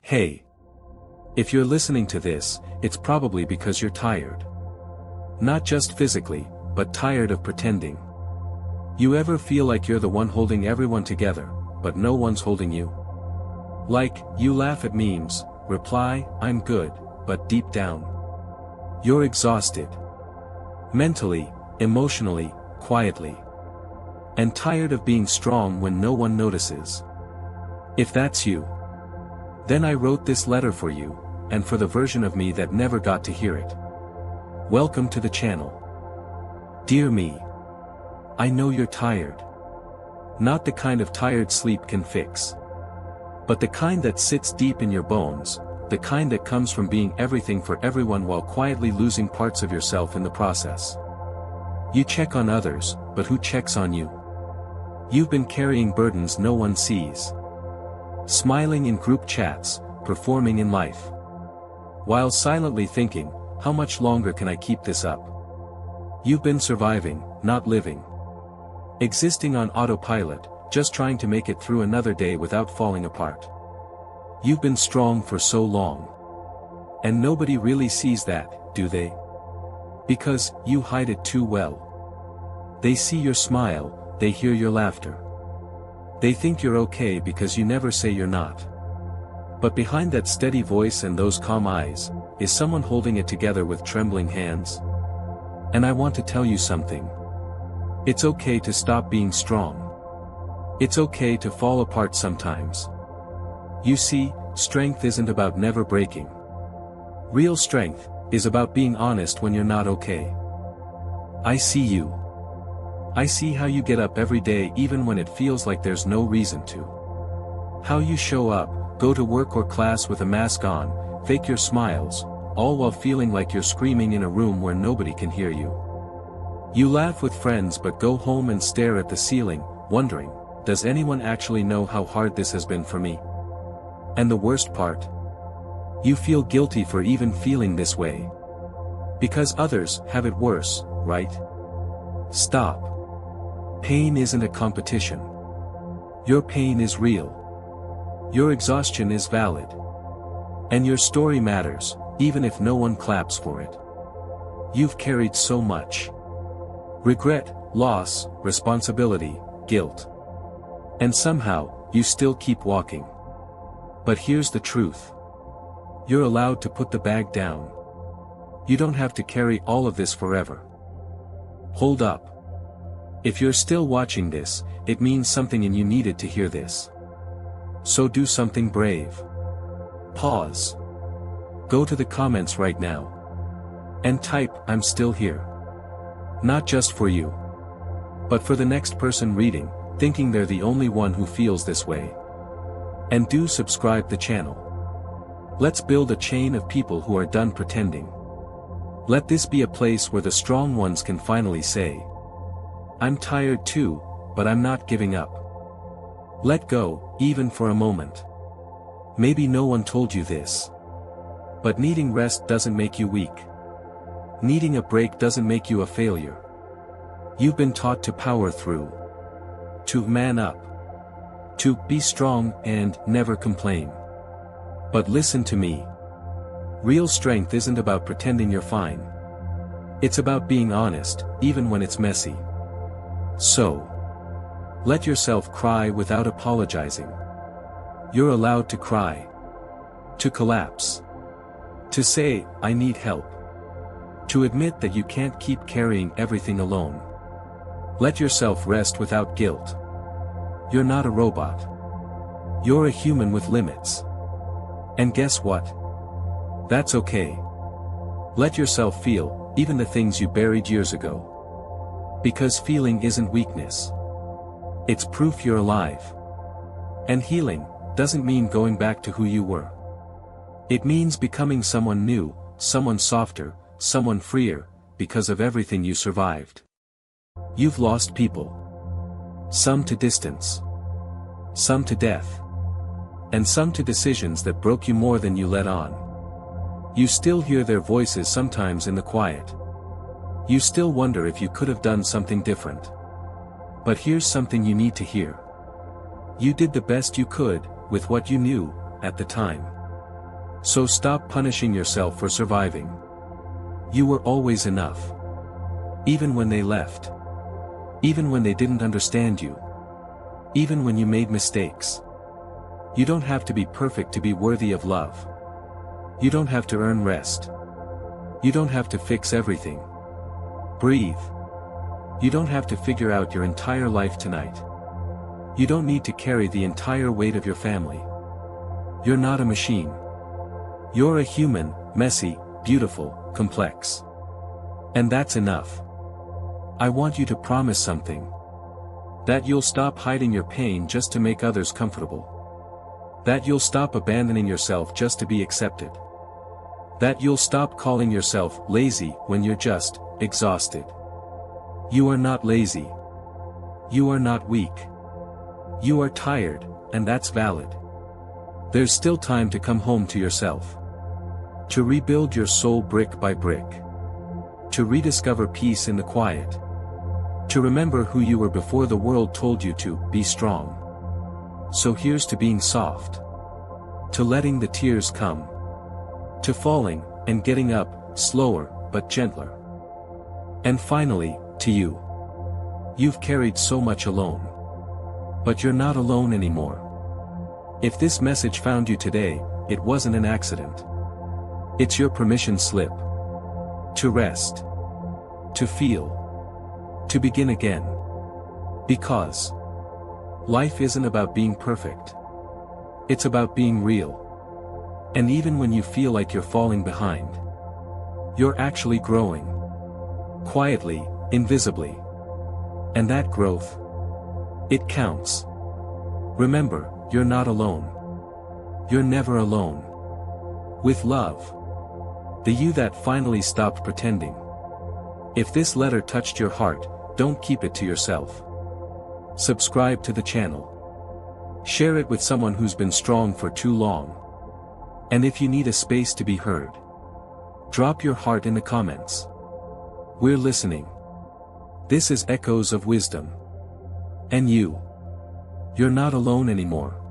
Hey. If you're listening to this, it's probably because you're tired. Not just physically, but tired of pretending. You ever feel like you're the one holding everyone together, but no one's holding you? Like, you laugh at memes, reply, "I'm good," but deep down, you're exhausted. Mentally, emotionally, quietly. And tired of being strong when no one notices. If that's you, then I wrote this letter for you, and for the version of me that never got to hear it. Welcome to the channel. Dear me. I know you're tired. Not the kind of tired sleep can fix. But the kind that sits deep in your bones, the kind that comes from being everything for everyone while quietly losing parts of yourself in the process. You check on others, but who checks on you? You've been carrying burdens no one sees. Smiling in group chats, performing in life. While silently thinking, how much longer can I keep this up? You've been surviving, not living. Existing on autopilot, just trying to make it through another day without falling apart. You've been strong for so long. And nobody really sees that, do they? Because, you hide it too well. They see your smile, they hear your laughter. They think you're okay because you never say you're not. But behind that steady voice and those calm eyes, is someone holding it together with trembling hands? And I want to tell you something. It's okay to stop being strong. It's okay to fall apart sometimes. You see, strength isn't about never breaking. Real strength is about being honest when you're not okay. I see you. I see how you get up every day even when it feels like there's no reason to. How you show up, go to work or class with a mask on, fake your smiles, all while feeling like you're screaming in a room where nobody can hear you. You laugh with friends but go home and stare at the ceiling, wondering, does anyone actually know how hard this has been for me? And the worst part? You feel guilty for even feeling this way. Because others have it worse, right? Stop. Pain isn't a competition. Your pain is real. Your exhaustion is valid. And your story matters, even if no one claps for it. You've carried so much. Regret, loss, responsibility, guilt. And somehow, you still keep walking. But here's the truth. You're allowed to put the bag down. You don't have to carry all of this forever. Hold up. If you're still watching this, it means something and you needed to hear this. So do something brave. Pause. Go to the comments right now. And type, "I'm still here." Not just for you. But for the next person reading, thinking they're the only one who feels this way. And do subscribe the channel. Let's build a chain of people who are done pretending. Let this be a place where the strong ones can finally say, "I'm tired too, but I'm not giving up." Let go, even for a moment. Maybe no one told you this. But needing rest doesn't make you weak. Needing a break doesn't make you a failure. You've been taught to power through. To man up. To be strong and never complain. But listen to me. Real strength isn't about pretending you're fine. It's about being honest, even when it's messy. So, let yourself cry without apologizing. You're allowed to cry. To collapse. To say, "I need help." To admit that you can't keep carrying everything alone. Let yourself rest without guilt. You're not a robot. You're a human with limits. And guess what? That's okay. Let yourself feel, even the things you buried years ago. Because feeling isn't weakness. It's proof you're alive. And healing doesn't mean going back to who you were. It means becoming someone new, someone softer, someone freer, because of everything you survived. You've lost people. Some to distance. Some to death. And some to decisions that broke you more than you let on. You still hear their voices sometimes in the quiet. You still wonder if you could have done something different. But here's something you need to hear. You did the best you could, with what you knew, at the time. So stop punishing yourself for surviving. You were always enough. Even when they left. Even when they didn't understand you. Even when you made mistakes. You don't have to be perfect to be worthy of love. You don't have to earn rest. You don't have to fix everything. Breathe. You don't have to figure out your entire life tonight. You don't need to carry the entire weight of your family. You're not a machine. You're a human, messy, beautiful, complex. And that's enough. I want you to promise something. That you'll stop hiding your pain just to make others comfortable. That you'll stop abandoning yourself just to be accepted. That you'll stop calling yourself lazy when you're just exhausted. You are not lazy. You are not weak. You are tired, and that's valid. There's still time to come home to yourself. To rebuild your soul brick by brick. To rediscover peace in the quiet. To remember who you were before the world told you to be strong. So here's to being soft. To letting the tears come. To falling, and getting up, slower, but gentler. And finally, to you. You've carried so much alone. But you're not alone anymore. If this message found you today, it wasn't an accident. It's your permission slip. To rest. To feel. To begin again. Because life isn't about being perfect. It's about being real. And even when you feel like you're falling behind, you're actually growing. Quietly, invisibly. And that growth, it counts. Remember, you're not alone. You're never alone. With love. The you that finally stopped pretending. If this letter touched your heart, don't keep it to yourself. Subscribe to the channel. Share it with someone who's been strong for too long. And if you need a space to be heard, drop your heart in the comments. We're listening. This is Echoes of Wisdom. And you're not alone anymore.